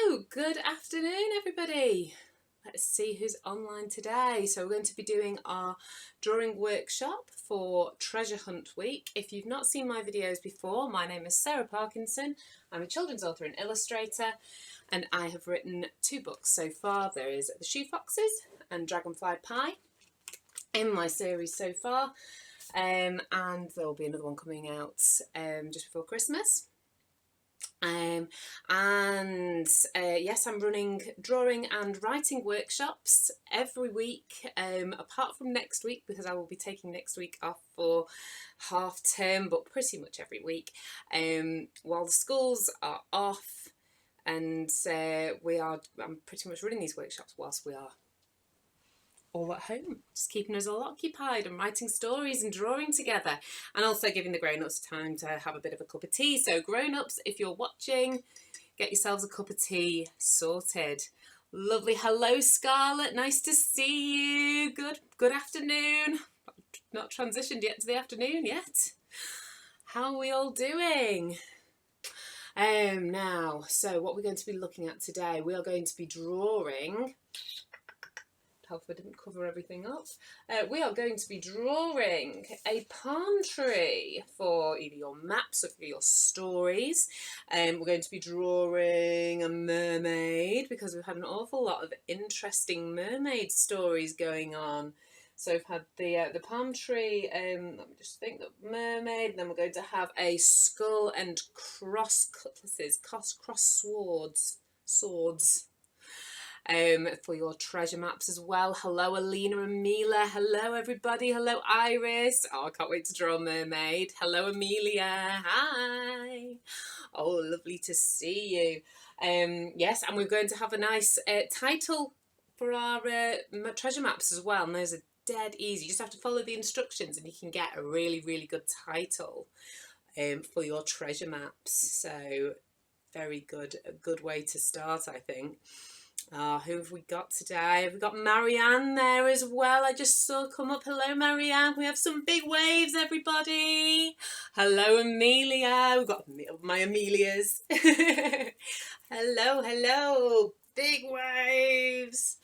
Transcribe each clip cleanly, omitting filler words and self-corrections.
So, good afternoon, everybody. Let's see who's online today. So, we're going to be doing our drawing workshop for Treasure Hunt Week. If you've not seen my videos before, my name is Sarah Parkinson. I'm a children's author and illustrator, and I have written 2 books so far. There is The Shoe Foxes and Dragonfly Pie in my series so far, and there will be another one coming out just before Christmas. Yes, I'm running drawing and writing workshops every week, apart from next week, because I will be taking next week off for half term, but pretty much every week while the schools are off, and I'm pretty much running these workshops whilst we are all at home, just keeping us all occupied and writing stories and drawing together, and also giving the grown-ups time to have a bit of a cup of tea. So grown-ups, if you're watching, get yourselves a cup of tea sorted. Lovely. Hello, Scarlett. Nice to see you. Good afternoon. Not transitioned yet to the afternoon yet. How are we all doing? So what we're going to be looking at today, we are going to be drawing. Hopefully I didn't cover everything up. We are going to be drawing a palm tree for either your maps or for your stories. We're going to be drawing a mermaid because we've had an awful lot of interesting mermaid stories going on. So we've had the palm tree, let me just think, the mermaid, and then we're going to have a skull and cross cutlasses, cross swords. For your treasure maps as well. Hello, Alina and Mila. Hello, everybody. Hello, Iris. Oh, I can't wait to draw a mermaid. Hello, Amelia. Hi. Oh, lovely to see you. Yes, and we're going to have a nice title for our treasure maps as well. And those are dead easy. You just have to follow the instructions and you can get a really, really good title for your treasure maps. So, very good. A good way to start, I think. Who have we got today? We've got Marianne there as well. I just saw come up. Hello, Marianne. We have some big waves, everybody. Hello, Amelia. We've got my Amelias. Hello. Big waves.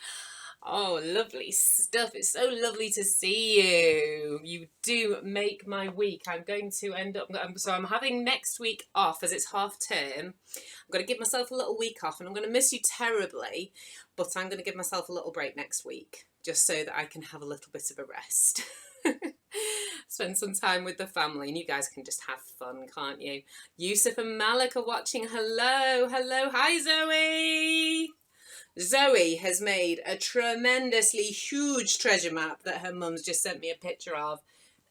Oh, lovely stuff. It's so lovely to see you. You do make my week. I'm going to end up, so I'm having next week off as it's half term. I'm going to give myself a little week off and I'm going to miss you terribly, but I'm going to give myself a little break next week just so that I can have a little bit of a rest. Spend some time with the family and you guys can just have fun, can't you? Yusuf and Malik are watching. Hello. Hi, Zoe. Zoe has made a tremendously huge treasure map that her mum's just sent me a picture of,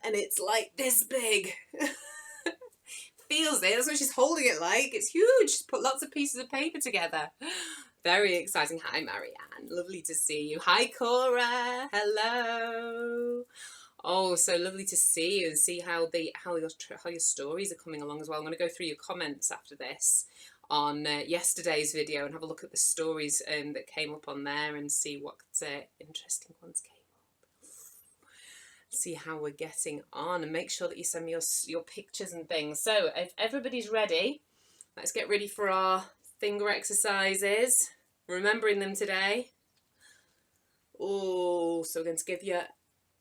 and it's like this big. Feels it. That's what she's holding it like. It's huge. She's put lots of pieces of paper together. Very exciting. Hi, Marianne. Lovely to see you. Hi, Cora. Hello. Oh, so lovely to see you and see how your stories are coming along as well. I'm going to go through your comments after this on yesterday's video and have a look at the stories that came up on there and see what interesting ones came up. See how we're getting on and make sure that you send me your pictures and things. So if everybody's ready, let's get ready for our finger exercises, remembering them today. Oh, so we're going to give your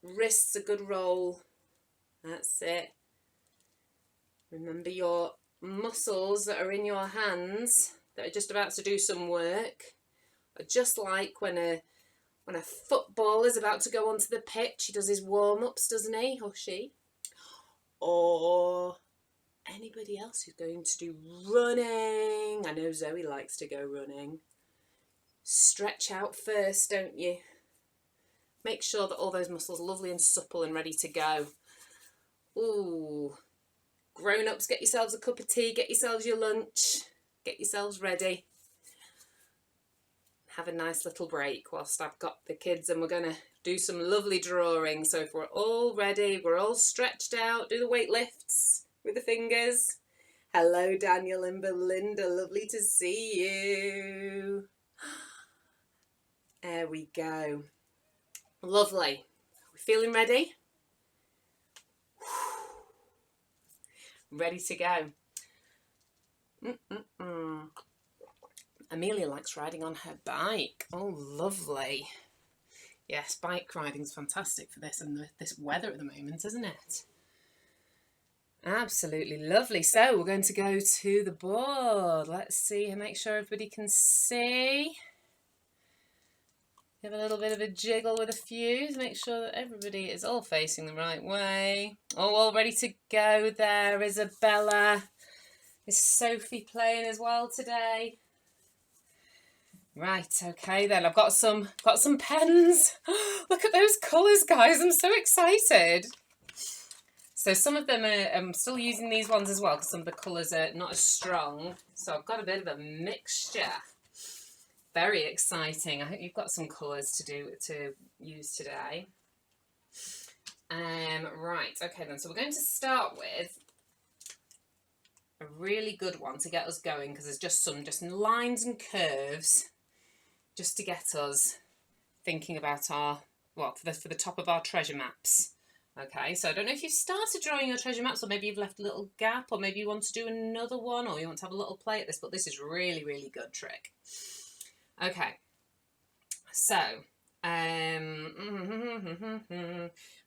wrists a good roll. That's it. Remember your muscles that are in your hands that are just about to do some work are just like when a footballer is about to go onto the pitch. He does his warm-ups, doesn't he, or she? Or anybody else who's going to do running. I know Zoe likes to go running. Stretch out first, don't you? Make sure that all those muscles are lovely and supple and ready to go. Ooh. Grown-ups, get yourselves a cup of tea, get yourselves your lunch, get yourselves ready. Have a nice little break whilst I've got the kids and we're going to do some lovely drawing. So if we're all ready, we're all stretched out, do the weight lifts with the fingers. Hello, Daniel and Belinda, lovely to see you. There we go. Lovely. Are we feeling ready? Ready to go. Amelia likes riding on her bike. Oh, lovely. Yes, bike riding's fantastic for this and this weather at the moment, isn't it? Absolutely lovely. So we're going to go to the board. Let's see, make sure everybody can see. Give a little bit of a jiggle with a fuse. Make sure that everybody is all facing the right way. Oh, all ready to go there, Isabella. Is Sophie playing as well today? Right, okay then. I've got some pens. Look at those colours, guys. I'm so excited. So some of them I'm still using these ones as well because some of the colours are not as strong. So I've got a bit of a mixture. Very exciting. I hope you've got some colours to use today. Right, okay then. So we're going to start with a really good one to get us going because there's just lines and curves just to get us thinking about our, well, for the top of our treasure maps. Okay, so I don't know if you've started drawing your treasure maps, or maybe you've left a little gap, or maybe you want to do another one, or you want to have a little play at this, but this is really, really good trick. Okay, so, am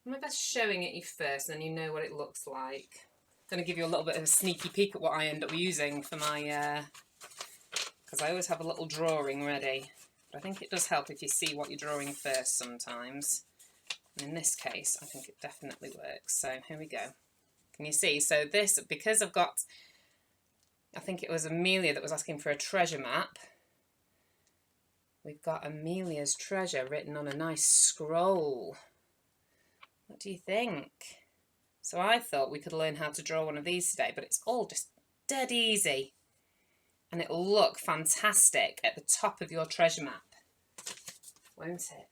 I best showing it you first, then you know what it looks like. I'm going to give you a little bit of a sneaky peek at what I end up using for my, because I always have a little drawing ready, but I think it does help if you see what you're drawing first sometimes. And in this case, I think it definitely works. So here we go. Can you see? So this, because I've got, I think it was Amelia that was asking for a treasure map. We've got Amelia's treasure written on a nice scroll. What do you think? So I thought we could learn how to draw one of these today, but it's all just dead easy. And it'll look fantastic at the top of your treasure map, won't it?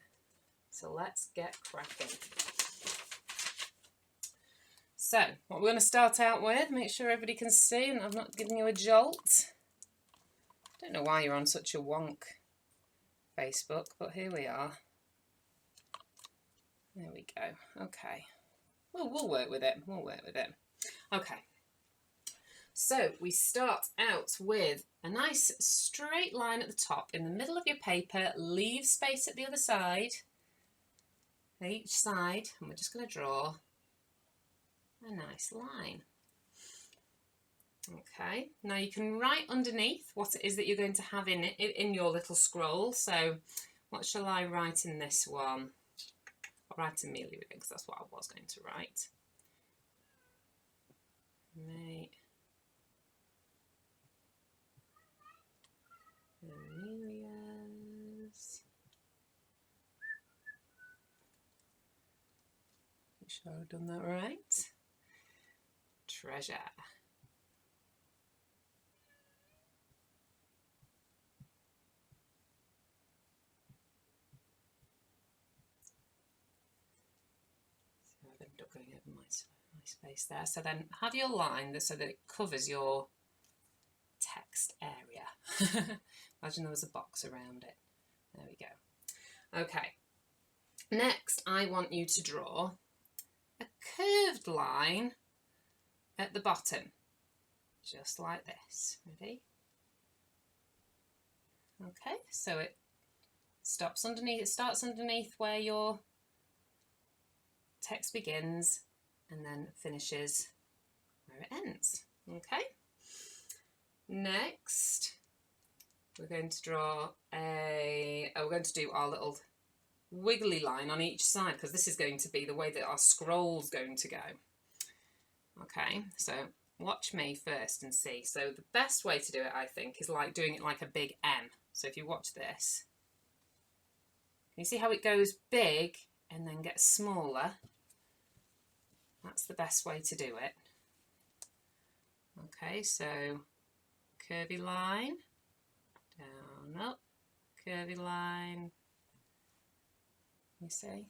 So let's get cracking. So what we're going to start out with, make sure everybody can see and I've not given you a jolt. Don't know why you're on such a wonk, Facebook, but here we are. There we go. Okay. We'll work with it. We'll work with it. Okay. So we start out with a nice straight line at the top in the middle of your paper. Leave space at the other side. Each side, and we're just going to draw a nice line. Okay, now you can write underneath what it is that you're going to have in it in your little scroll. So what shall I write in this one? I'll write Amelia because that's what I was going to write. Amelia's. Sure I've done that right. Treasure. So I've ended up going over my space there. So then have your line so that it covers your text area. Imagine there was a box around it. There we go. Okay. Next, I want you to draw a curved line at the bottom, just like this. Ready? Okay, so it stops underneath, it starts underneath where your text begins and then finishes where it ends. Okay. Next, we're going to draw we're going to do our little wiggly line on each side because this is going to be the way that our scroll's going to go. Okay, so watch me first and see. So the best way to do it, I think, is like doing it like a big M. So if you watch this, can you see how it goes big and then gets smaller? That's the best way to do it. Okay, so curvy line, down, up, curvy line. You see?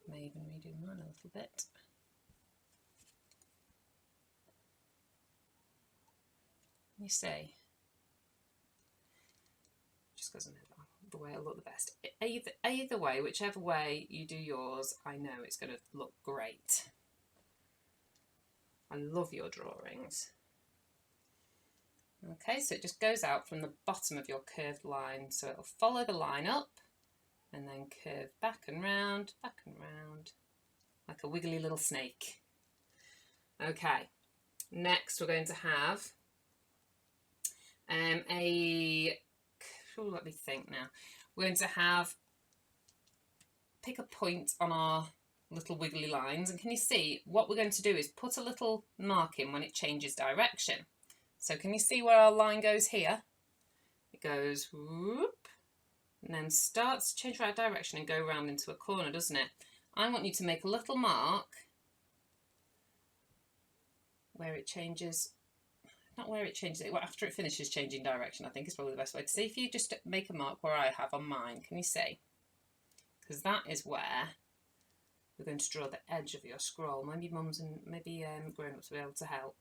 May even redo mine a little bit. You see? Just because I know the way it'll look the best. Either way, whichever way you do yours, I know it's going to look great. I love your drawings. Okay, so it just goes out from the bottom of your curved line. So it'll follow the line up and then curve back and round, like a wiggly little snake. Okay, next we're going to have let me think now. We're going to have, pick a point on our little wiggly lines, and can you see what we're going to do is put a little mark in when it changes direction. So can you see where our line goes here? It goes whoop, and then starts to change right direction and go round into a corner, doesn't it? I want you to make a little mark where it changes, not where it changes, after it finishes changing direction, I think is probably the best way to see. If you just make a mark where I have on mine, can you see? Because that is where we're going to draw the edge of your scroll. Maybe mums and maybe grown-ups will be able to help.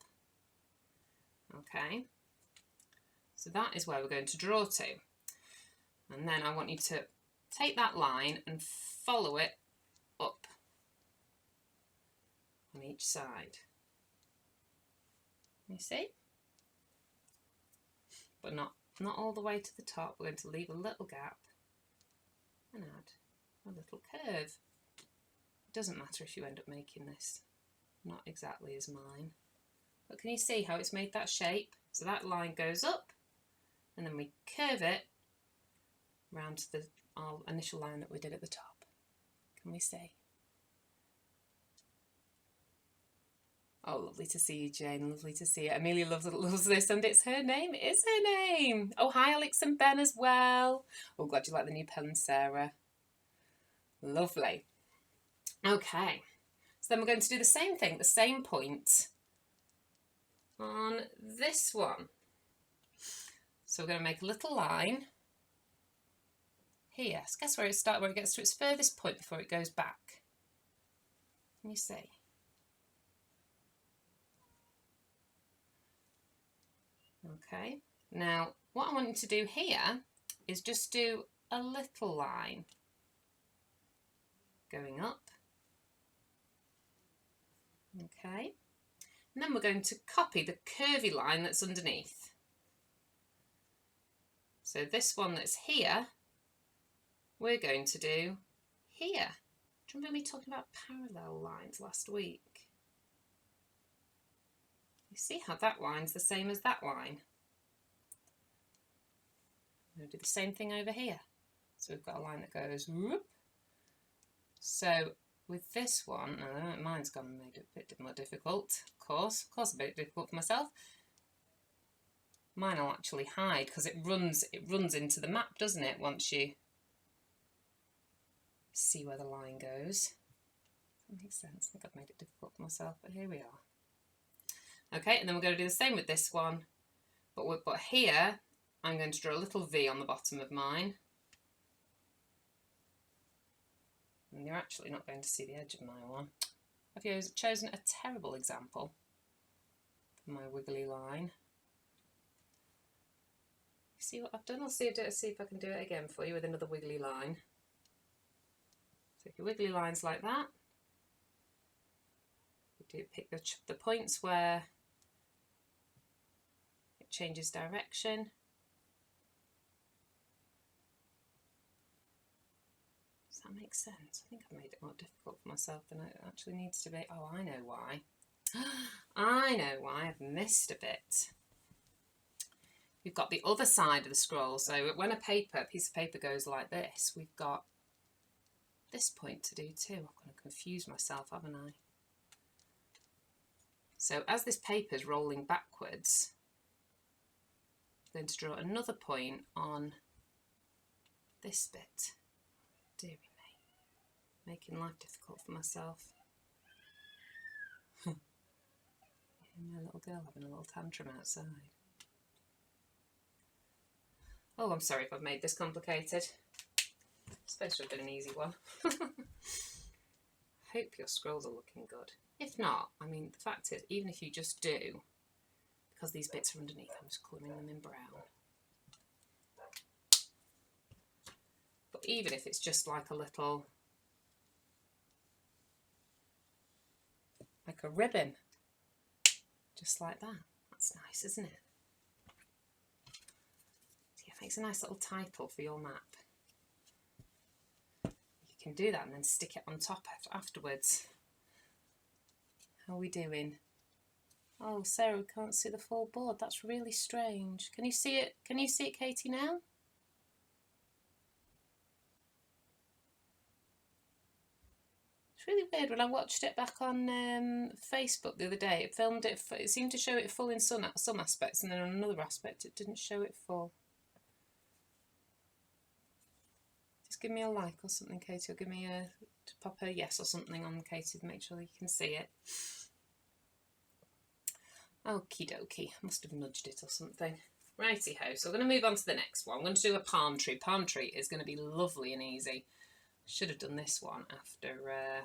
Okay, so that is where we're going to draw to. And then I want you to take that line and follow it up on each side. You see? But not all the way to the top. We're going to leave a little gap and add a little curve. It doesn't matter if you end up making this not exactly as mine. But can you see how it's made that shape? So that line goes up and then we curve it round to our initial line that we did at the top. Can we see? Oh, lovely to see you, Jane. Lovely to see you. Amelia loves this, and it's her name. It is her name. Oh, hi, Alex and Ben as well. Oh, glad you like the new pen, Sarah. Lovely. Okay, so then we're going to do the same thing, the same point on this one. So we're going to make a little line here. So guess where it starts, where it gets to its furthest point before it goes back. Can you see? Okay, now what I want you to do here is just do a little line going up. Okay, and then we're going to copy the curvy line that's underneath. So this one that's here, we're going to do here. Do you remember me talking about parallel lines last week? You see how that line's the same as that line? I'm going to do the same thing over here. So we've got a line that goes whoop. So with this one, mine's gone and made it a bit more difficult, of course a bit difficult for myself. Mine will actually hide because it runs into the map, doesn't it, once you see where the line goes. That makes sense. I think I've made it difficult for myself, but here we are. Okay, and then we're going to do the same with this one, but here I'm going to draw a little V on the bottom of mine. And you're actually not going to see the edge of my one. I've chosen a terrible example for my wiggly line. See what I've done? I'll see if I can do it again for you with another wiggly line. Take your wiggly lines like that. You do pick the points where it changes direction. Does that make sense? I think I've made it more difficult for myself than it actually needs to be. Oh, I know why. I know why. I've missed a bit. We've got the other side of the scroll. So when a piece of paper goes like this, we've got this point to do too. I'm going to confuse myself, haven't I? So as this paper is rolling backwards, I'm going to draw another point on this bit. Dearie me, making life difficult for myself. My little girl having a little tantrum outside. Oh, I'm sorry if I've made this complicated. It's supposed to have been an easy one. Hope your scrolls are looking good. If not, I mean, the fact is, even if you just do, because these bits are underneath, I'm just colouring them in brown. But even if it's just like a little, like a ribbon, just like that, that's nice, isn't it? makes a nice little title for your map. You can do that and then stick it on top afterwards. How are we doing? Oh, Sarah, we can't see the full board. That's really strange. Can you see it? Can you see it, Katie, now? It's really weird. When I watched it back on Facebook the other day, it filmed it. It seemed to show it full in some aspects, and then on another aspect, it didn't show it full. Just give me a like or something, Katie, or give me pop a yes or something on Katie to make sure you can see it. Okie dokie, must have nudged it or something. Righty ho, so we're going to move on to the next one. I'm going to do a palm tree. Palm tree is going to be lovely and easy. Should have done this one after a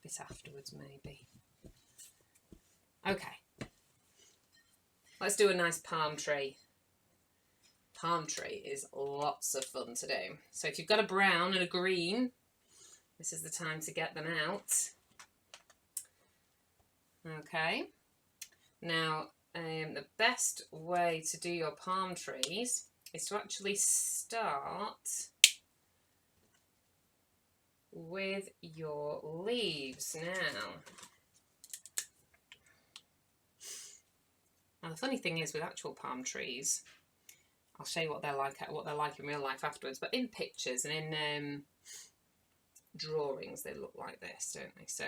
bit afterwards, maybe. Okay, let's do a nice palm tree. Palm tree is lots of fun to do. So if you've got a brown and a green, this is the time to get them out. Okay, now the best way to do your palm trees is to actually start with your leaves Now the funny thing is with actual palm trees, I'll show you what they're like in real life afterwards, but in pictures and in drawings they look like this, don't they? So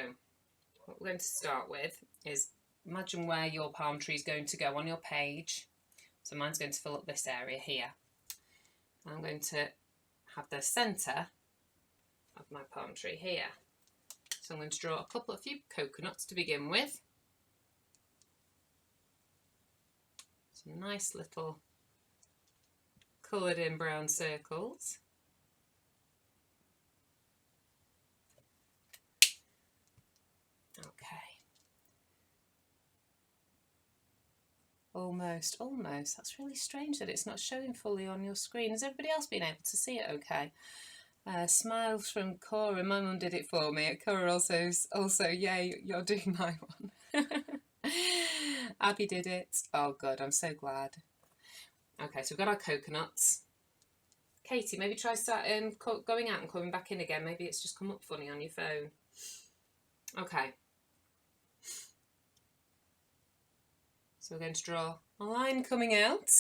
what we're going to start with is imagine where your palm tree is going to go on your page. So mine's going to fill up this area here. I'm going to have the centre of my palm tree here. So I'm going to draw a few coconuts to begin with. Some nice little coloured in brown circles. Okay. Almost. That's really strange that it's not showing fully on your screen. Has everybody else been able to see it okay? Smiles from Cora. My mum did it for me. Cora also, yay, you're doing my one. Abby did it. Oh, good. I'm so glad. Okay, so we've got our coconuts. Katie, maybe try going out and coming back in again. Maybe it's just come up funny on your phone. Okay. So we're going to draw a line coming out.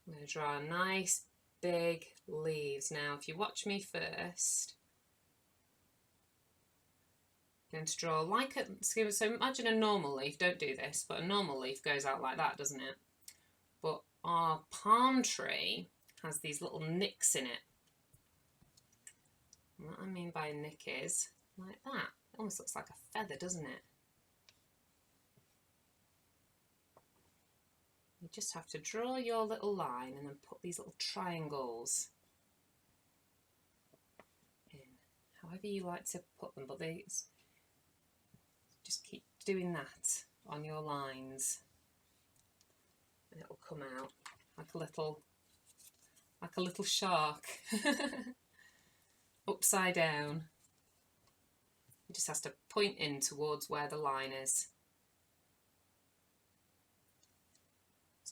I'm going to draw nice big leaves. Now, if you watch me first, I'm going to draw like a, so imagine a normal leaf, don't do this, but a normal leaf goes out like that, doesn't it? But our palm tree has these little nicks in it. And what I mean by a nick is like that. It almost looks like a feather, doesn't it? You just have to draw your little line and then put these little triangles in, however you like to put them, but just keep doing that on your lines and it will come out like a little shark upside down. It just has to point in towards where the line is.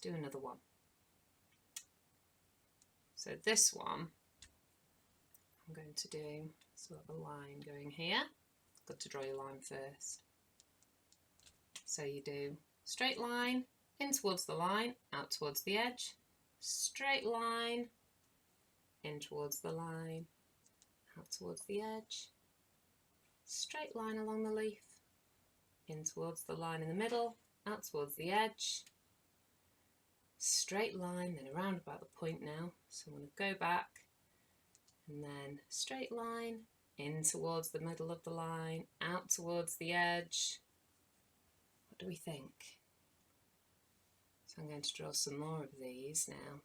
Do another one. So this one I'm going to do sort of a line going here. Good to draw your line first. So you do straight line in towards the line, out towards the edge, straight line in towards the line, out towards the edge, straight line along the leaf, in towards the line in the middle, out towards the edge, straight line, then around about the point now. So I'm going to go back and then straight line in towards the middle of the line, out towards the edge. What do we think? So I'm going to draw some more of these now.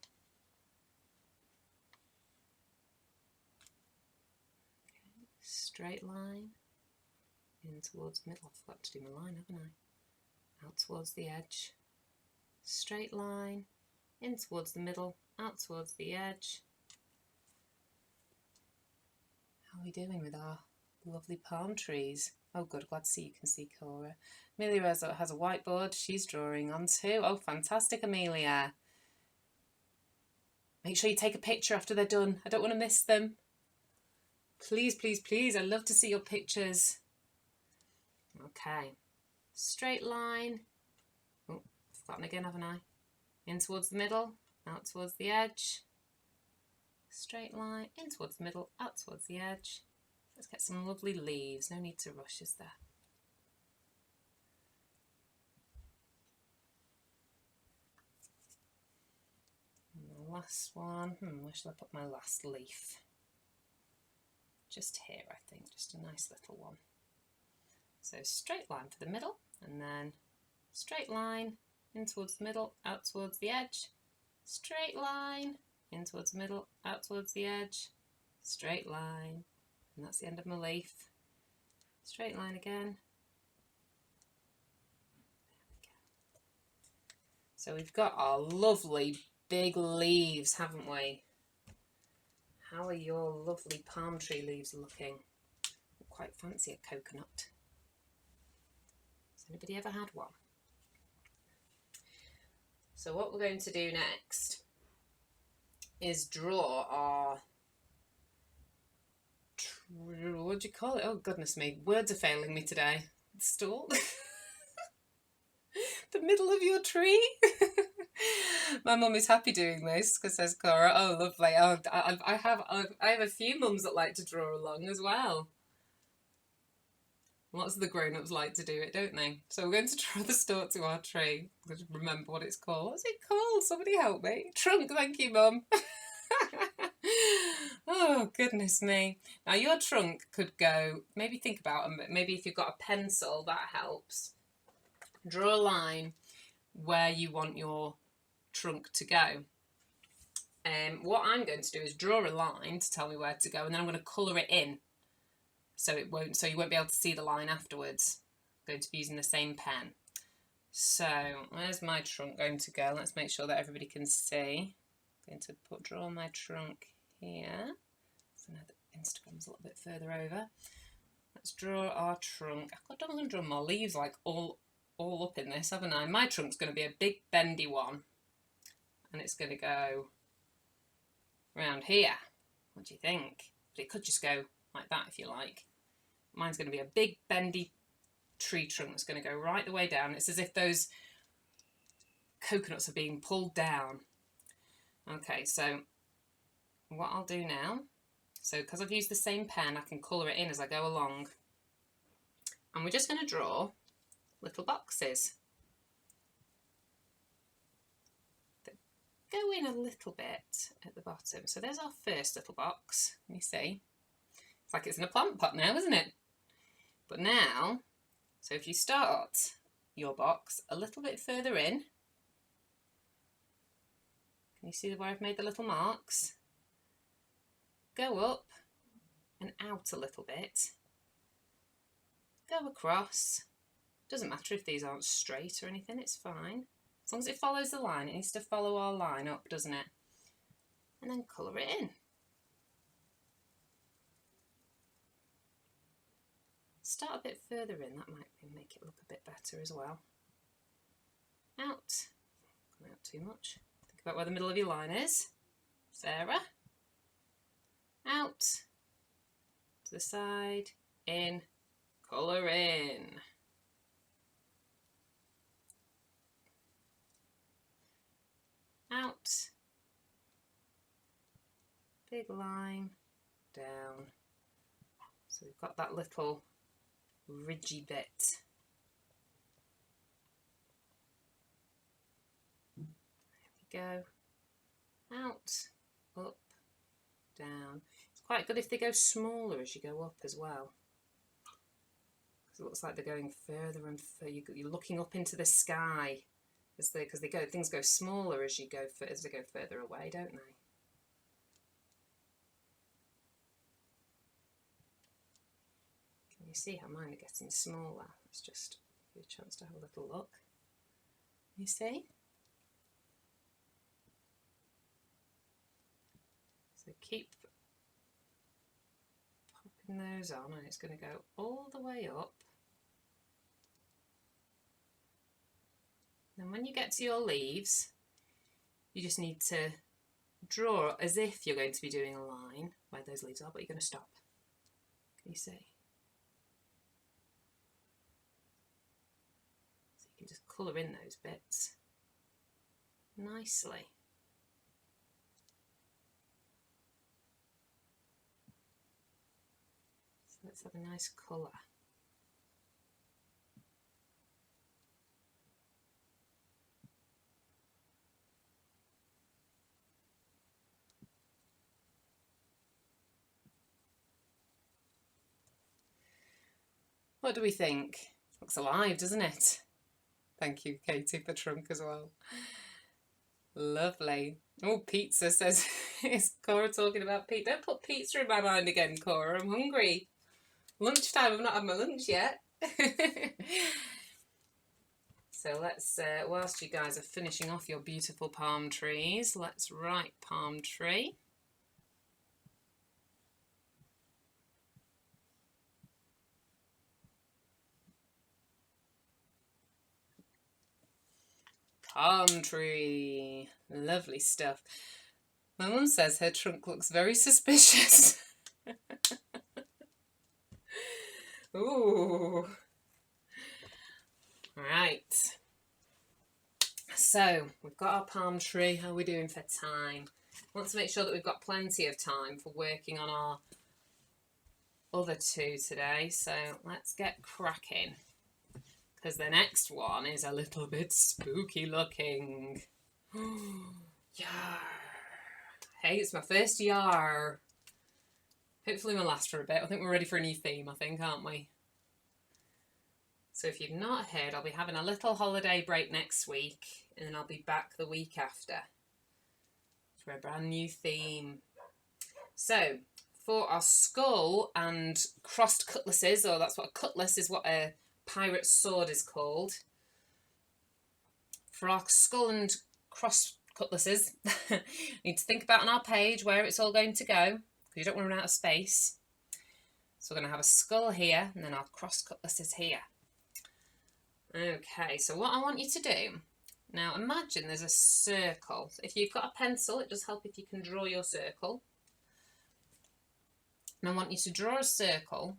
Okay. Straight line in towards the middle. I forgot to do my line, haven't I? Out towards the edge. Straight line, in towards the middle, out towards the edge. How are we doing with our Lovely palm trees. Oh, good. Glad to see you can see Cora. Amelia has a whiteboard. She's drawing on too. Oh, fantastic, Amelia. Make sure you take a picture after they're done. I don't want to miss them. Please, please, please. I love to see your pictures. Okay. Straight line. Oh, forgotten again, haven't I? In towards the middle, out towards the edge. Straight line, in towards the middle, out towards the edge. Let's get some lovely leaves. No need to rush, is there? And the last one. Where shall I put my last leaf? Just here, I think. Just a nice little one. So straight line for the middle, and then straight line, in towards the middle, out towards the edge. Straight line, in towards the middle, out towards the edge. Straight line. And that's the end of my leaf. Straight line again. There we go. So we've got our lovely big leaves, haven't we? How are your lovely palm tree leaves looking? I quite fancy a coconut. Has anybody ever had one? So what we're going to do next is draw our, what do you call it? Oh goodness me, words are failing me today. Stall? The middle of your tree? My mum is happy doing this because says Cora, oh lovely. Oh, I have a few mums that like to draw along as well. Lots of the grown-ups like to do it, don't they? So we're going to draw the stalk to our tree. I've got to remember what it's called. What's it called? Somebody help me. Trunk, thank you, Mum. Oh, goodness me. Now, your trunk could go, maybe think about it, maybe if you've got a pencil, that helps. Draw a line where you want your trunk to go. What I'm going to do is draw a line to tell me where to go, and then I'm going to colour it in. So you won't be able to see the line afterwards. I'm going to be using the same pen. So where's my trunk going to go? Let's make sure that everybody can see. I'm going to draw my trunk here. So now the Instagram's a little bit further over. Let's draw our trunk. I don't want to draw my leaves like all up in this, haven't I? My trunk's going to be a big bendy one, and it's going to go around here. What do you think? But it could just go like that if you like. Mine's going to be a big bendy tree trunk that's going to go right the way down. It's as if those coconuts are being pulled down. Okay, so what I'll do now, so because I've used the same pen, I can colour it in as I go along. And we're just going to draw little boxes that go in a little bit at the bottom. So there's our first little box. Let me see. It's like it's in a plant pot now, isn't it? But now, so if you start your box a little bit further in, can you see where I've made the little marks? Go up and out a little bit. Go across. Doesn't matter if these aren't straight or anything, it's fine. As long as it follows the line, it needs to follow our line up, doesn't it? And then colour it in. Start a bit further in, that might make it look a bit better as well. Out. Not out too much. Think about where the middle of your line is. Sarah. Out. To the side. In. Colour in. Out. Big line. Down. So we've got that little ridgy bit. There we go. Out, up, down. It's quite good if they go smaller as you go up as well. Because it looks like they're going further and further. You're looking up into the sky because things go smaller as they go further away, don't they? You see how mine are getting smaller. Let's just give you a chance to have a little look. You see? So keep putting those on, and it's going to go all the way up. And when you get to your leaves, you just need to draw as if you're going to be doing a line where those leaves are, but you're going to stop. Can you see? So you can just colour in those bits nicely. So let's have a nice colour. What do we think? Looks alive, doesn't it? Thank you, Katie, for trunk as well. Lovely. Oh, pizza says, is Cora talking about pizza? Don't put pizza in my mind again, Cora. I'm hungry. Lunchtime, I've not had my lunch yet. So let's, whilst you guys are finishing off your beautiful palm trees, let's write palm tree. Palm tree. Lovely stuff. My mum says her trunk looks very suspicious. Ooh. Right. So, we've got our palm tree. How are we doing for time? I want to make sure that we've got plenty of time for working on our other two today. So, let's get cracking. Because the next one is a little bit spooky looking. Yar. Hey, it's my first yar. Hopefully we'll last for a bit. I think we're ready for a new theme, aren't we? So if you've not heard, I'll be having a little holiday break next week, and then I'll be back the week after for a brand new theme. So for our skull and crossed cutlasses, or that's what a cutlass is, what a pirate sword is called. For our skull and cross cutlasses, we need to think about on our page where it's all going to go, because you don't want to run out of space. So we're going to have a skull here, and then our cross cutlasses here. Okay, so what I want you to do, now imagine there's a circle. If you've got a pencil, it does help if you can draw your circle. And I want you to draw a circle.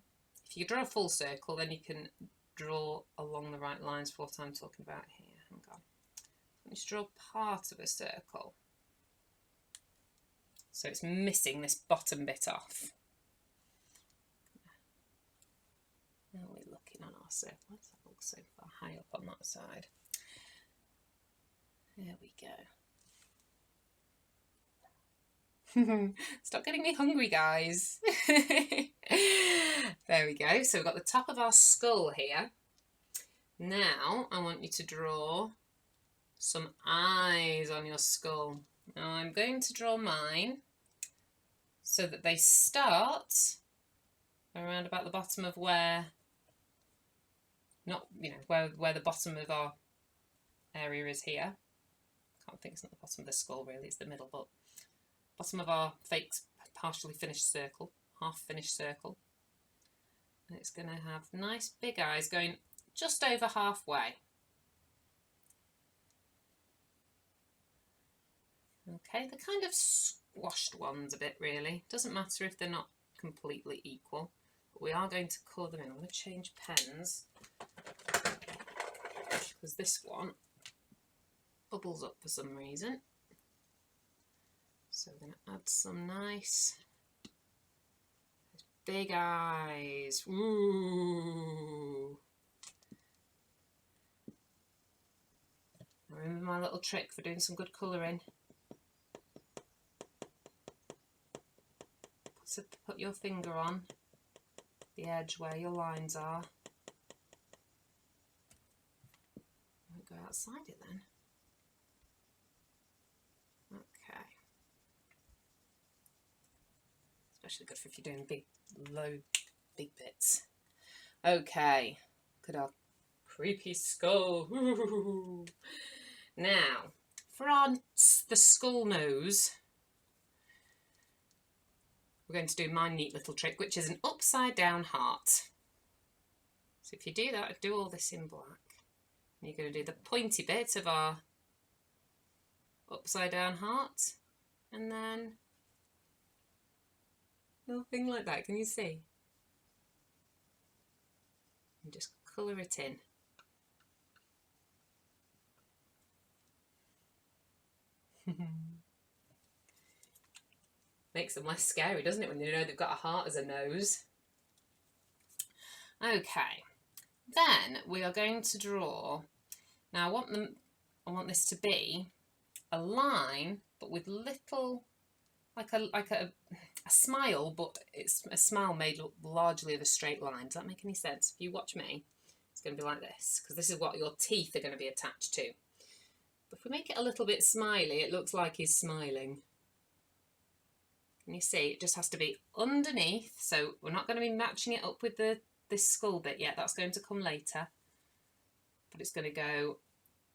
If you draw a full circle, then you can draw along the right lines for what I'm talking about here. Hang on. I want you to draw part of a circle. So it's missing this bottom bit off. How are we looking on our circle? Let's have a look so far high up on that side. There we go. Stop getting me hungry, guys. There we go. So we've got the top of our skull here. Now I want you to draw some eyes on your skull. Now I'm going to draw mine so that they start around about the bottom of where, not, you know, where the bottom of our area is here. I can't think it's not the bottom of the skull really, it's the middle, but bottom of our fake partially finished circle, half finished circle. And it's going to have nice big eyes going just over halfway. Okay, they're kind of squashed ones a bit really. Doesn't matter if they're not completely equal, but we are going to colour them in. I'm going to change pens because this one bubbles up for some reason. So we're going to add some nice big eyes. Ooh. Remember my little trick for doing some good colouring. Put your finger on the edge where your lines are. I won't go outside it then. Okay. Especially good for if you're doing big bits. Okay. Look at our creepy skull. Ooh. Now, for the skull nose, we're going to do my neat little trick, which is an upside down heart. So if you do that, do all this in black. And you're going to do the pointy bit of our upside down heart, and then a little thing like that. Can you see? And just colour it in. Makes them less scary, doesn't it, when you know they've got a heart as a nose? Okay, then we are going to draw. Now I want this to be a line, but with little, like a smile, but it's a smile made largely of a straight line. Does that make any sense? If you watch me, it's going to be like this, because this is what your teeth are going to be attached to. But if we make it a little bit smiley, it looks like he's smiling. Can you see? It just has to be underneath, so we're not going to be matching it up with this skull bit yet. That's going to come later. But it's going to go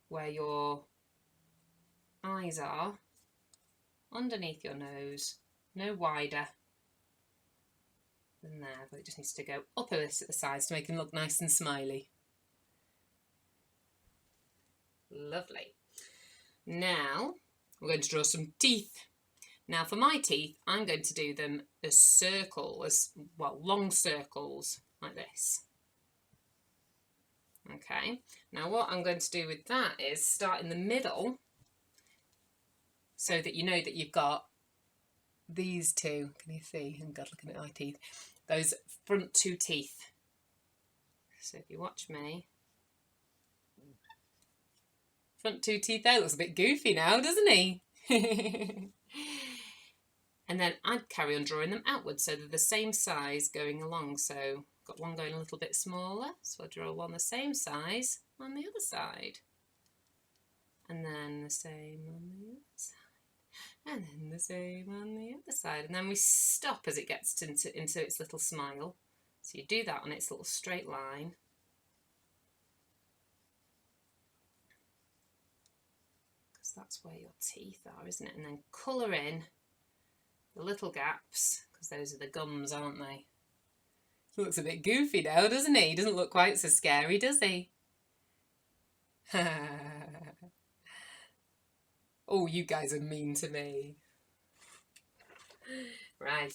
where your eyes are, underneath your nose, no wider than there, but it just needs to go up a bit at the sides to make him look nice and smiley. Lovely. Now we're going to draw some teeth. Now for my teeth, I'm going to do them as circles, well, long circles like this. Okay, now what I'm going to do with that is start in the middle, so that you know that you've got these two. Can you see? Oh God, looking at my teeth. Those front two teeth. So if you watch me, front two teeth there, looks a bit goofy now, doesn't he? And then I'd carry on drawing them outwards so they're the same size going along. So got one going a little bit smaller, so I draw one the same size on the other side. And then the same on the other side. And then the same on the other side. And then we stop as it gets into its little smile. So you do that on its little straight line. Because that's where your teeth are, isn't it? And then colour in the little gaps, because those are the gums, aren't they? He looks a bit goofy now, doesn't he? He doesn't look quite so scary, does he? Oh, you guys are mean to me. Right.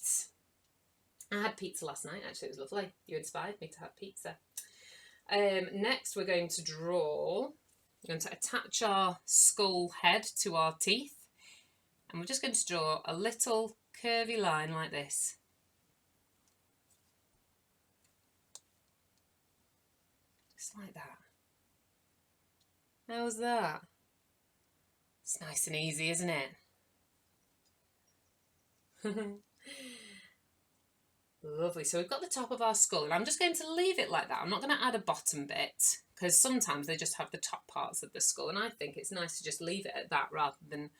I had pizza last night, actually. It was lovely. You inspired me to have pizza. Next, we're going to draw. We're going to attach our skull head to our teeth. And we're just going to draw a little curvy line like this. Just like that. How's that? It's nice and easy, isn't it? Lovely. So we've got the top of our skull, and I'm just going to leave it like that. I'm not going to add a bottom bit, because sometimes they just have the top parts of the skull, and I think it's nice to just leave it at that rather than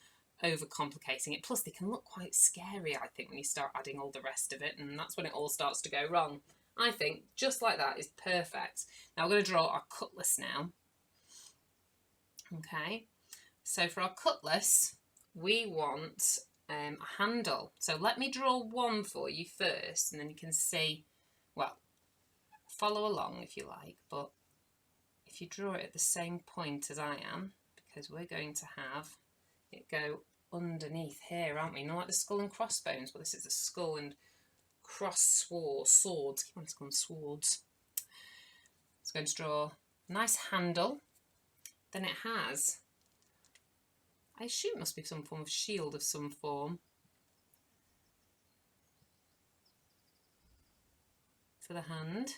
overcomplicating it. Plus, they can look quite scary, I think, when you start adding all the rest of it, and that's when it all starts to go wrong. I think just like that is perfect. Now we're going to draw our cutlass now. Okay, so for our cutlass, we want a handle. So let me draw one for you first, and then you can see, well, follow along if you like, but if you draw it at the same point as I am, because we're going to have it go underneath here, aren't we? Not like the skull and crossbones, but this is a skull and swords. Keep on calling swords. It's going to draw a nice handle. Then it has, I assume it must be some form of shield of some form for the hand.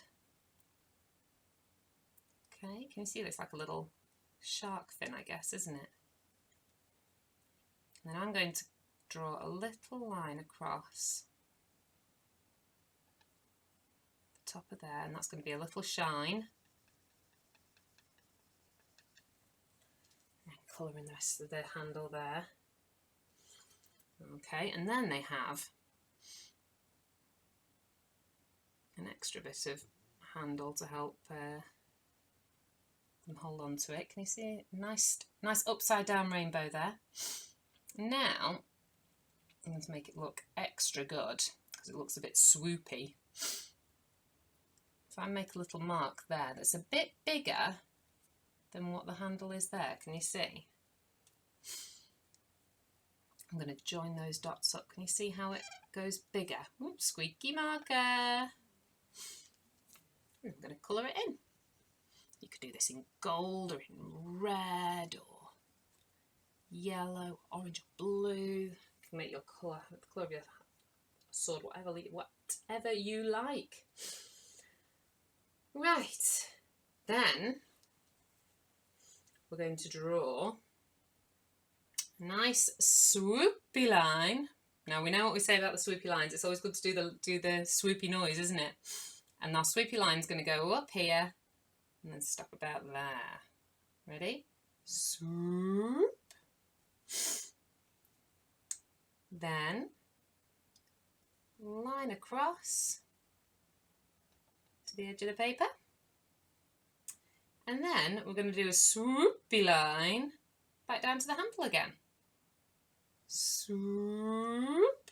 Okay, can you see it's like a little shark fin, I guess, isn't it? And then I'm going to draw a little line across the top of there, and that's going to be a little shine. And colour in the rest of the handle there. Okay, and then they have an extra bit of handle to help them hold on to it. Can you see it? Nice upside down rainbow there. Now I'm going to make it look extra good. because it looks a bit swoopy. If I make a little mark there that's a bit bigger than what the handle is there, can you see? I'm going to join those dots up. Can you see how it goes bigger? Oops, squeaky marker. I'm going to colour it in. You could do this in gold or in red or yellow, orange or blue. You can make your colour, the colour of your sword, whatever you like. Right, then we're going to draw a nice swoopy line. Now we know what we say about the swoopy lines. It's always good to do the swoopy noise, isn't it? And our swoopy line's going to go up here and then stop about there. Ready? Swoop. Then line across to the edge of the paper. And then we're going to do a swoopy line back down to the handle again. Swoop.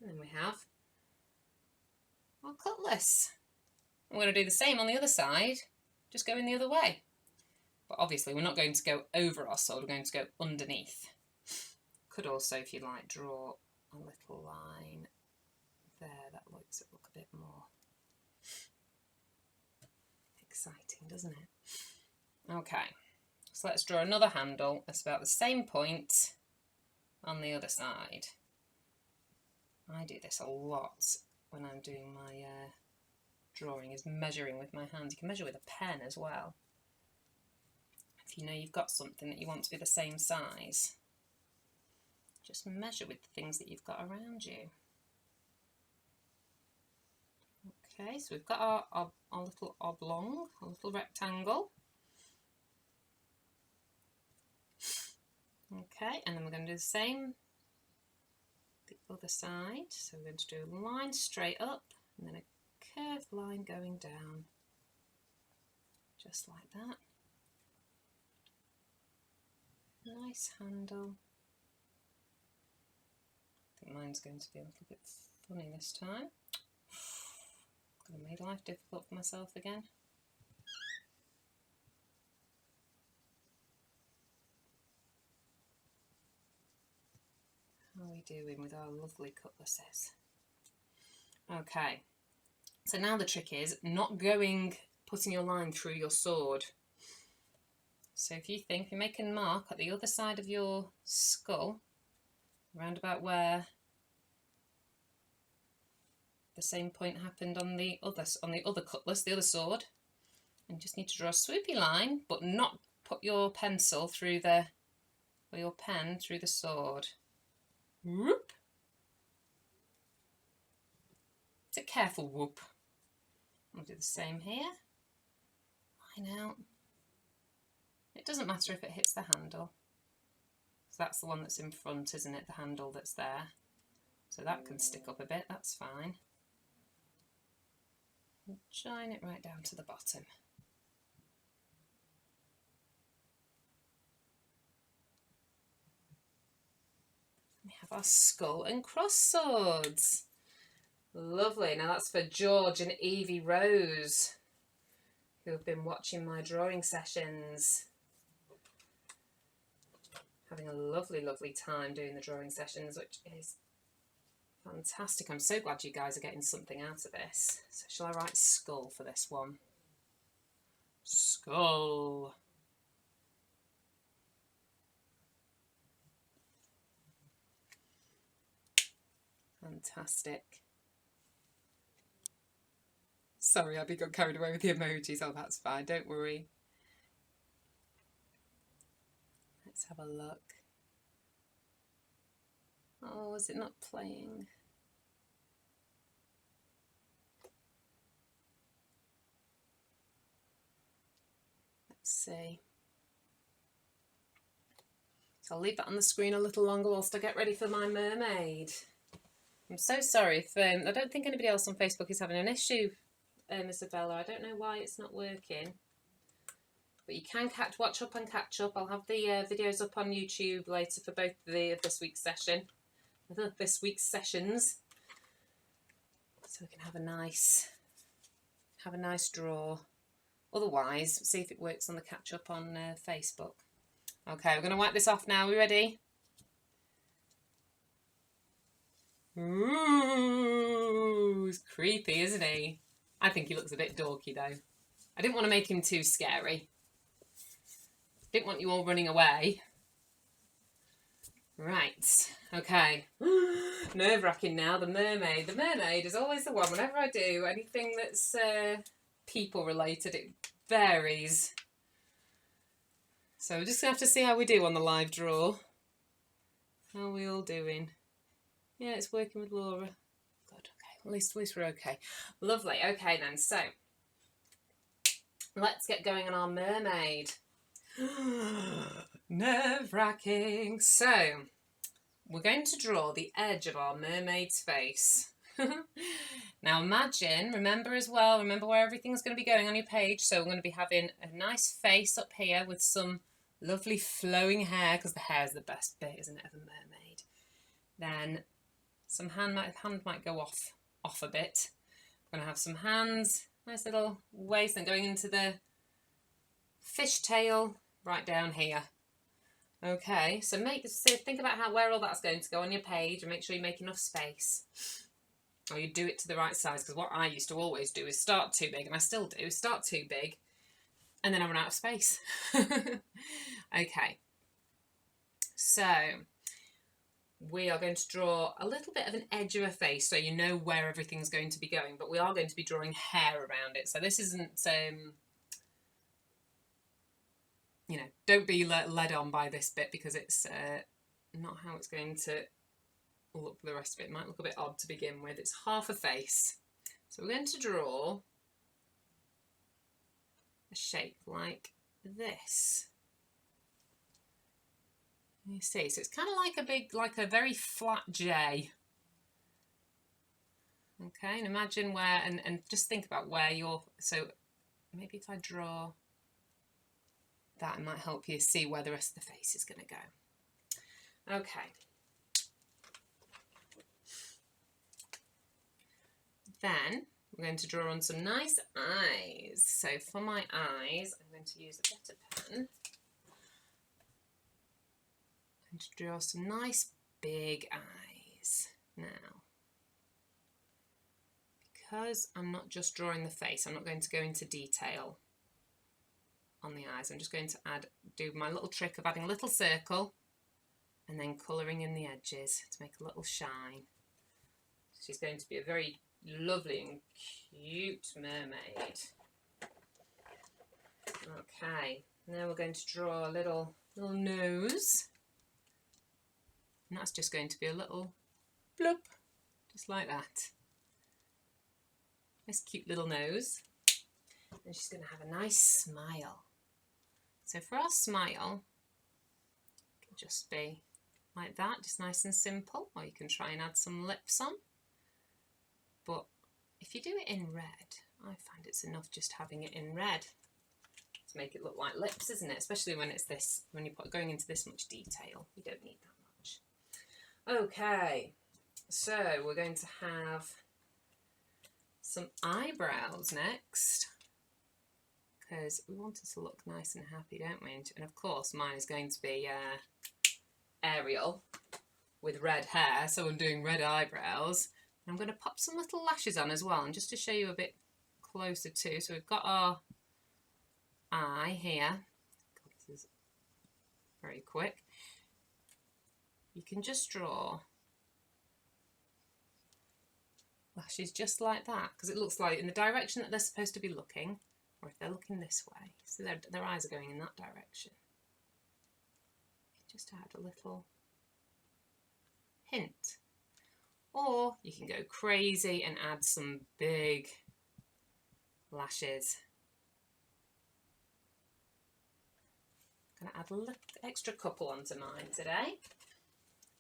And then we have our cutlass. I'm going to do the same on the other side, just going the other way. But obviously we're not going to go over our sword, we're going to go underneath. Could also, if you like, draw a little line there that makes it look a bit more exciting, doesn't it? Okay, so let's draw another handle that's about the same point on the other side. I do this a lot when I'm doing my drawing, is measuring with my hands. You can measure with a pen as well. If you know you've got something that you want to be the same size, just measure with the things that you've got around you. Okay, so we've got our little oblong, our little rectangle. Okay, and then we're going to do the same the other side. So we're going to do a line straight up and then a curved line going down, just like that. Nice handle. I think mine's going to be a little bit funny this time. Gonna make life difficult for myself again. How are we doing with our lovely cutlasses? Okay, so now the trick is not putting your line through your sword. So if you make a mark at the other side of your skull, around about where the same point happened on the other cutlass, the other sword, and you just need to draw a swoopy line, but not put your pencil through your pen through the sword. Whoop. It's a careful whoop. I'll do the same here. Line out. It doesn't matter if it hits the handle. So that's the one that's in front, isn't it? The handle that's there. So that can stick up a bit, that's fine. And join it right down to the bottom. We have our skull and cross swords. Lovely. Now that's for George and Evie Rose, who have been watching my drawing sessions. Having a lovely, lovely time doing the drawing sessions, which is fantastic. I'm so glad you guys are getting something out of this. So shall I write skull for this one? Skull. Fantastic. Sorry, I got carried away with the emojis. Oh, that's fine. Don't worry. Let's have a look. Oh, is it not playing? Let's see. So I'll leave that on the screen a little longer whilst I get ready for my mermaid. I'm so sorry if I don't think anybody else on Facebook is having an issue, Isabella. I don't know why it's not working. But you can watch up and catch up. I'll have the videos up on YouTube later for both of this week's session. this week's sessions, so we can have a nice draw. Otherwise, see if it works on the catch up on Facebook. Okay, we're going to wipe this off now. Are we ready? Ooh, he's creepy, isn't he? I think he looks a bit dorky though. I didn't want to make him too scary. Didn't want you all running away. Right, okay. Nerve-wracking now, the mermaid. The mermaid is always the one. Whenever I do anything that's people related, it varies. So we're just going to have to see how we do on the live draw. How are we all doing? Yeah, it's working with Laura. Good, okay. At least we're okay. Lovely. Okay then, so let's get going on our mermaid. Nerve-wracking. So we're going to draw the edge of our mermaid's face. Now remember where everything's going to be going on your page. So we're going to be having a nice face up here with some lovely flowing hair, because the hair is the best bit, isn't it, of a mermaid. Then some hand might go off a bit. We're going to have some hands, nice little waist, and going into the fishtail right down here. Okay, so think about where all that's going to go on your page, and make sure you make enough space. Or you do it to the right size, because what I used to always do is start too big, and I still do, start too big, and then I run out of space. Okay, so we are going to draw a little bit of an edge of a face so you know where everything's going to be going, but we are going to be drawing hair around it. So this isn't, don't be led on by this bit, because it's not how it's going to look for the rest of it. It might look a bit odd to begin with. It's half a face. So we're going to draw a shape like this. You see, so it's kind of like a very flat J. Okay, and imagine where, and just think about where so maybe if I draw that, it might help you see where the rest of the face is going to go. Okay. Then we're going to draw on some nice eyes. So for my eyes, I'm going to use a better pen. I'm going to draw some nice big eyes now. Because I'm not just drawing the face, I'm not going to go into detail on the eyes. I'm just going to do my little trick of adding a little circle and then colouring in the edges to make a little shine. She's going to be a very lovely and cute mermaid. Okay, now we're going to draw a little nose, and that's just going to be a little bloop, just like that. Nice cute little nose. And she's going to have a nice smile. So for our smile, it can just be like that, just nice and simple, or you can try and add some lips on. But if you do it in red, I find it's enough just having it in red to make it look like lips, isn't it? Especially when it's this, when you're going into this much detail, you don't need that much. Okay, so we're going to have some eyebrows next, because we want it to look nice and happy, don't we? And of course mine is going to be Ariel with red hair, so I'm doing red eyebrows. I'm going to pop some little lashes on as well, and just to show you a bit closer too. So we've got our eye here. God, this is very quick. You can just draw lashes just like that, because it looks like in the direction that they're supposed to be looking, or if they're looking this way, so their eyes are going in that direction. Just add a little hint. Or you can go crazy and add some big lashes. I'm going to add a little extra couple onto mine today,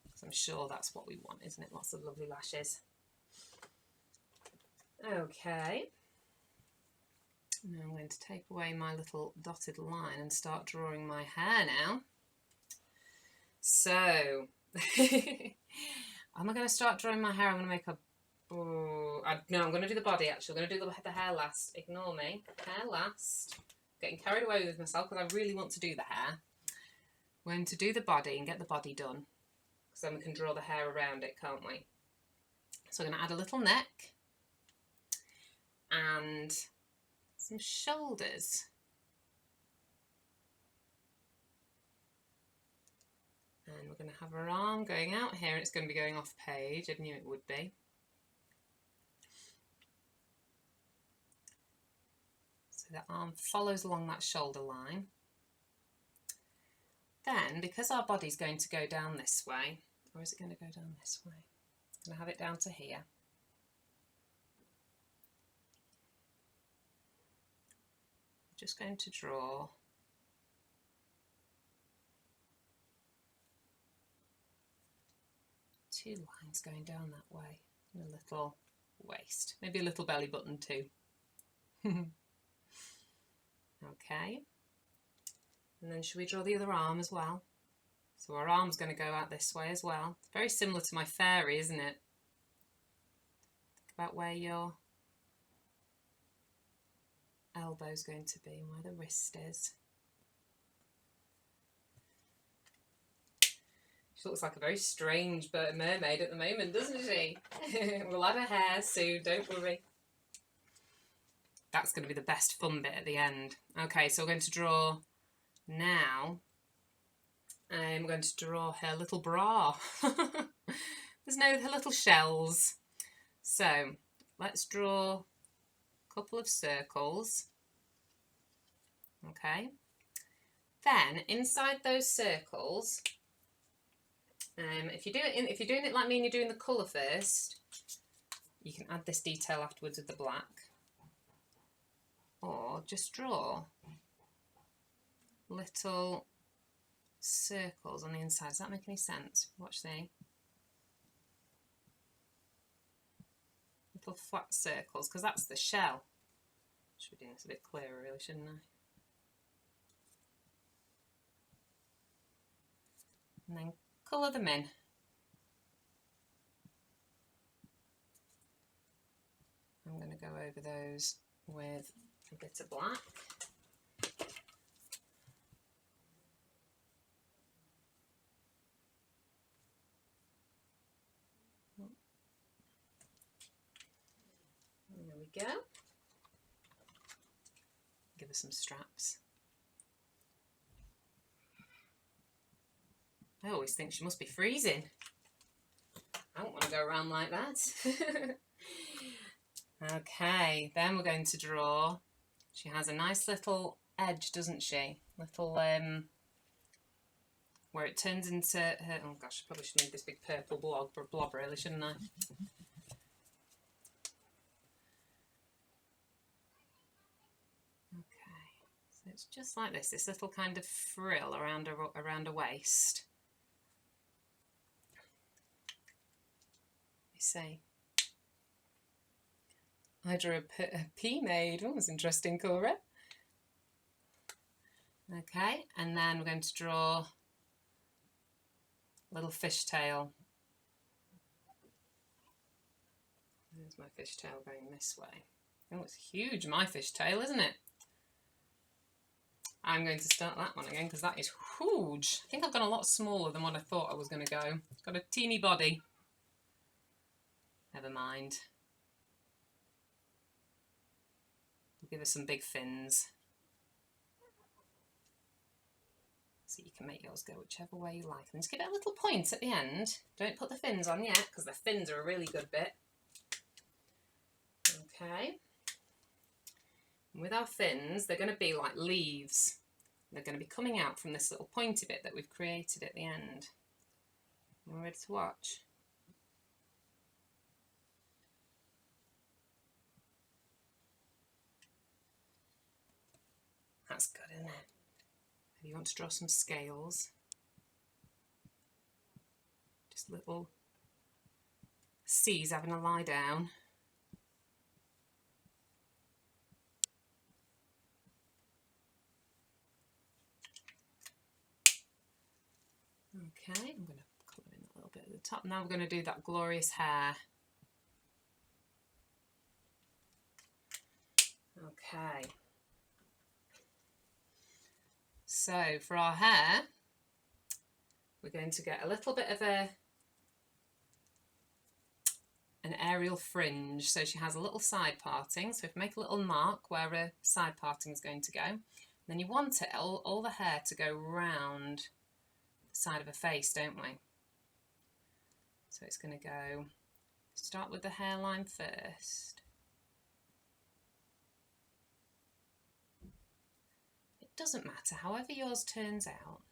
because I'm sure that's what we want, isn't it? Lots of lovely lashes. Okay. Now I'm going to take away my little dotted line and start drawing my hair now. So, am I going to start drawing my hair? I'm going to make a... no, I'm going to do the body, actually. I'm going to do the hair last. Ignore me. Hair last. Getting carried away with myself because I really want to do the hair. We're going to do the body and get the body done. Because then we can draw the hair around it, can't we? So I'm going to add a little neck. And some shoulders. And we're going to have her arm going out here, and it's going to be going off page. I knew it would be. So the arm follows along that shoulder line. Then, because our body's going to go down this way, or is it going to go down this way? I'm going to have it down to here. I'm just going to draw two lines going down that way, and a little waist, maybe a little belly button too. Okay, and then should we draw the other arm as well? So our arm's going to go out this way as well. It's very similar to my fairy, isn't it? Think about where your elbow's going to be and where the wrist is. She looks like a very strange mermaid at the moment, doesn't she? We'll add her hair soon, don't worry. That's going to be the best fun bit at the end. Okay, so we're going to draw now. I'm going to draw her little bra. There's her little shells. So let's draw a couple of circles. Okay. Then inside those circles, if you're doing it like me and you're doing the colour first, you can add this detail afterwards with the black. Or just draw little circles on the inside. Does that make any sense? Watch the little flat circles, because that's the shell. Should be doing this a bit clearer, really, shouldn't I? And then colour them in. I'm going to go over those with a bit of black. There we go. Give her some straps. I always think she must be freezing. I don't want to go around like that. Okay, then we're going to draw. She has a nice little edge, doesn't she? Little, where it turns into her... Oh gosh, I probably should make this big purple blob really, shouldn't I? Okay, so it's just like this little kind of frill around a waist. You see? I drew a pea maid. Oh, that's interesting, Cora. Okay, and then we're going to draw a little fishtail. There's my fishtail going this way. Oh, it's huge, my fishtail, isn't it? I'm going to start that one again because that is huge. I think I've gone a lot smaller than what I thought I was going to go. It's got a teeny body. Never mind. We'll give her some big fins. So you can make yours go whichever way you like. And just give it a little point at the end. Don't put the fins on yet because the fins are a really good bit. Okay. And with our fins, they're going to be like leaves. They're going to be coming out from this little pointy bit that we've created at the end. We're ready to watch. That's good, isn't it? If you want to draw some scales, just little C's having a lie down. Okay, I'm going to colour in a little bit at the top. Now we're going to do that glorious hair. Okay. So for our hair, we're going to get a little bit of an aerial fringe. So she has a little side parting. So if we make a little mark where a side parting is going to go, then you want it, all the hair to go round the side of her face, don't we? So it's going to go, start with the hairline first. It doesn't matter, however yours turns out.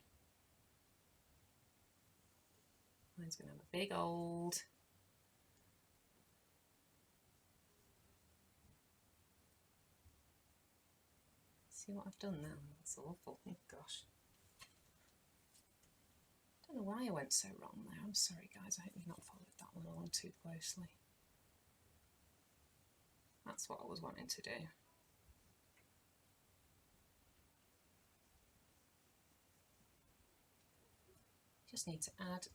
Mine's going to have a big old see what I've done now. That's awful. Oh gosh. I don't know why I went so wrong there. I'm sorry guys, I hope you've not followed that one along too closely. That's what I was wanting to do. Just need to add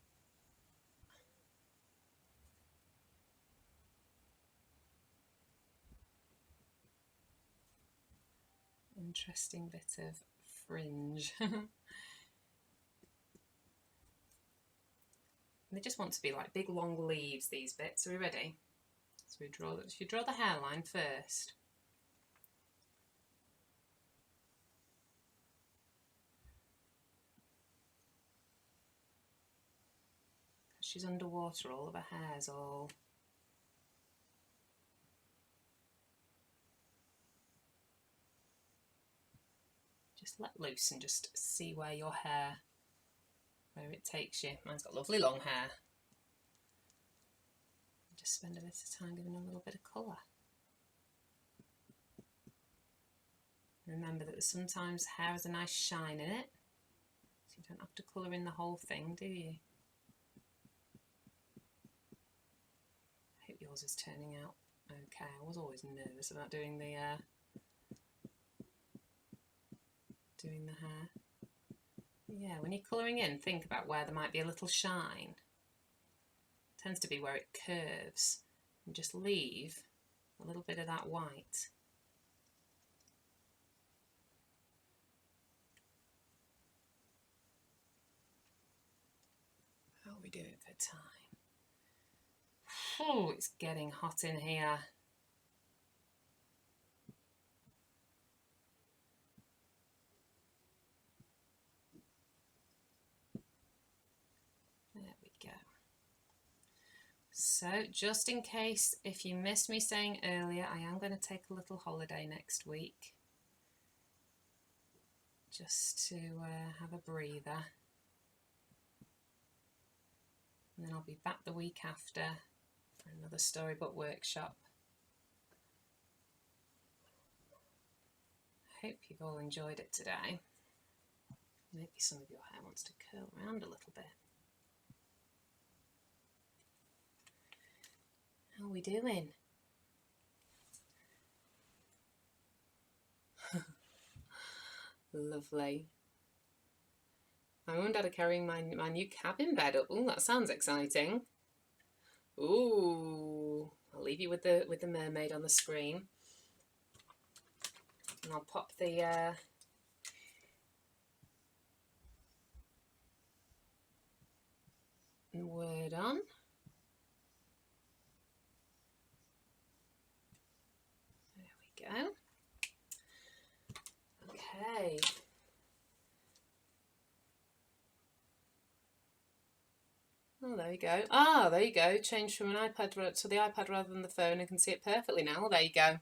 interesting bit of fringe. They just want to be like big long leaves, these bits. Are we ready? So we draw that. You draw the hairline first. She's underwater, all of her hair's all just let loose and just see where your hair, where it takes you. Mine's got lovely long hair. Just spend a bit of time giving a little bit of colour. Remember that sometimes hair has a nice shine in it, so you don't have to colour in the whole thing, do you? I hope yours is turning out okay. I was always nervous about doing the hair. Yeah, when you're colouring in, think about where there might be a little shine. It tends to be where it curves, and just leave a little bit of that white. How are we doing for time? Oh, it's getting hot in here. There we go. So just in case, if you missed me saying earlier, I am going to take a little holiday next week. Just to have a breather. And then I'll be back the week after for another storybook workshop. I hope you've all enjoyed it today. Maybe some of your hair wants to curl around a little bit. How are we doing? Lovely. My mum and dad are carrying my new cabin bed up. Oh, that sounds exciting. Ooh, I'll leave you with the mermaid on the screen. And I'll pop the word on. There we go. Okay. Oh, there you go. Ah, there you go. Change from an iPad to the iPad rather than the phone. I can see it perfectly now. There you go.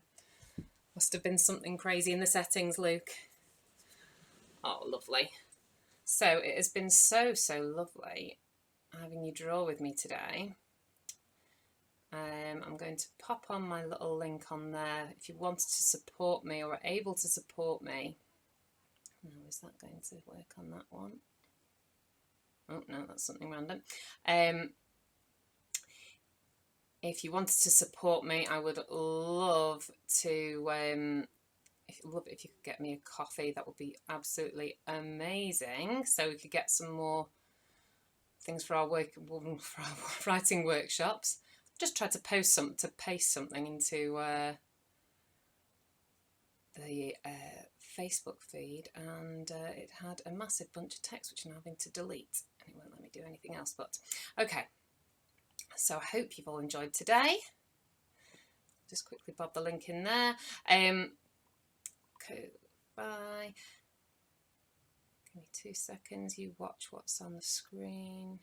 Must have been something crazy in the settings, Luke. Oh, lovely. So it has been so lovely having you draw with me today. I'm going to pop on my little link on there if you wanted to support me or are able to support me. Now, is that going to work on that one? Oh no, that's something random. If you wanted to support me, I would love to if you could get me a coffee. That would be absolutely amazing, so we could get some more things for our writing workshops. Just tried to paste something into the Facebook feed, and it had a massive bunch of text which I'm having to delete, and it won't let me do anything else. But okay, so I hope you've all enjoyed today. Just quickly bob the link in there. Bye. Give me 2 seconds. You watch what's on the screen.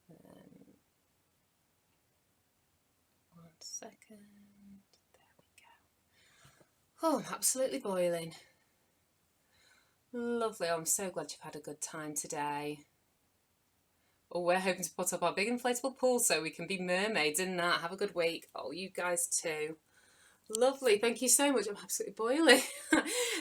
1 second. There we go. Oh, I'm absolutely boiling. Lovely. Oh, I'm so glad you've had a good time today. Oh, we're hoping to put up our big inflatable pool so we can be mermaids in that. Have a good week. Oh, you guys too. Lovely. Thank you so much. I'm absolutely boiling.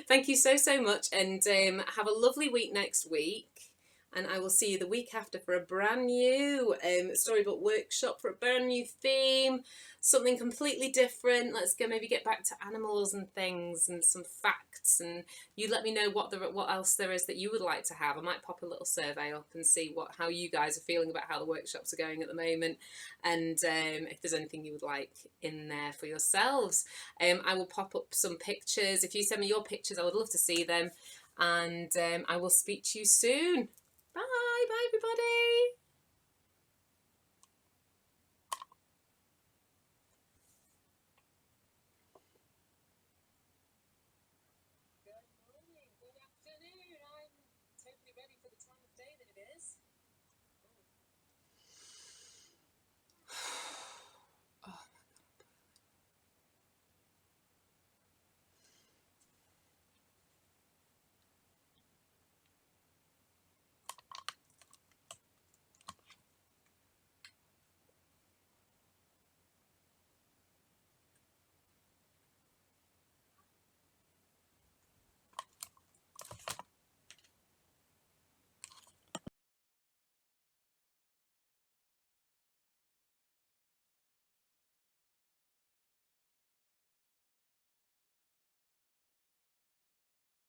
Thank you so much, and have a lovely week next week. And I will see you the week after for a brand new storybook workshop for a brand new theme, something completely different. Let's maybe get back to animals and things and some facts. And you let me know what else there is that you would like to have. I might pop a little survey up and see how you guys are feeling about how the workshops are going at the moment, and if there's anything you would like in there for yourselves. I will pop up some pictures. If you send me your pictures, I would love to see them. And I will speak to you soon. Bye, everybody.